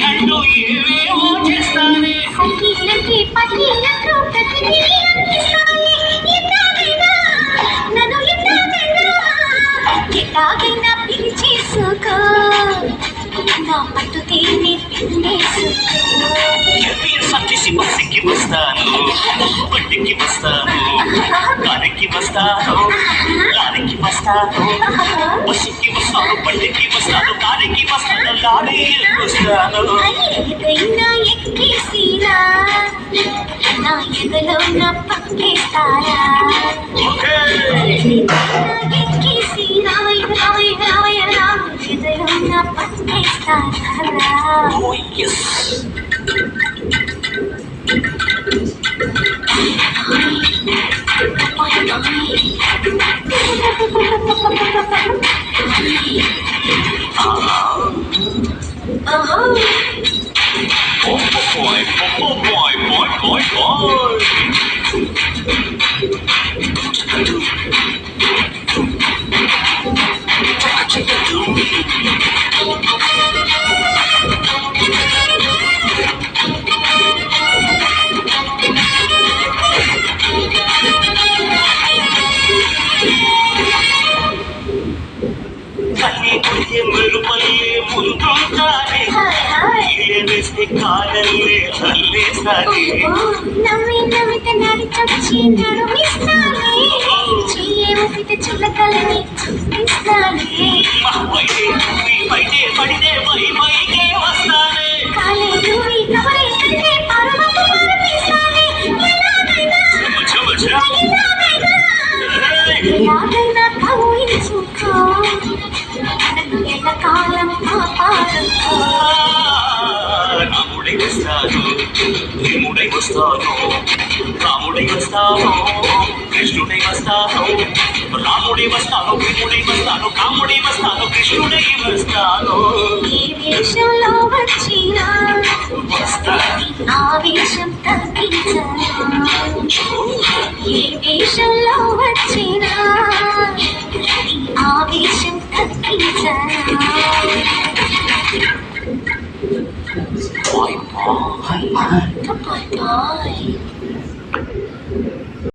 అంటూ ఏవేవో చేస్తానే ఎలాగైనా పిలిచేసుకో నా పట్టు తీని సత్యసి బస్సుకి వస్తాను బండికి వస్తాను కారికి వస్తాను లారీకి వస్తాను బస్సుకి వస్తాను బండికి వస్తాను కారికి వస్తాను లారీకి వస్తాను ఏదైనా ఎక్కేసినా నా ఎదలో నా పక్కేస్తారా ఎక్కేసినా ఎదలో నా పక్కేస్తారా మెరుపల్లే ముందుంటానే వేస్తే కాలల్లే అల్లేసానే నవ్వి నవ్వితే నడిచొచ్చి నడుమిస్తానే చేయముపితే చిలకలని చూపిస్తానే పైటే పడితే పైకే వస్తానే కాలే దూరి కవలే కట్టే పరమకు మరపిస్తానే ఎలాగైనా కౌయించుకో కాలం రాముడై వస్తాను భీముడై వస్తాను రాముడై వస్తాను కృష్ణుడై వస్తాను రాముడై వస్తాను భీముడై వస్తాను కాముడై వస్తాను కృష్ణుడై వస్తాను ఏ వేషంలో వచ్చినా ఆవేశం తగ్గించను ఏ వేషంలో వచ్చినా ఆవేశం తగ్గించను Bye bye. Bye bye.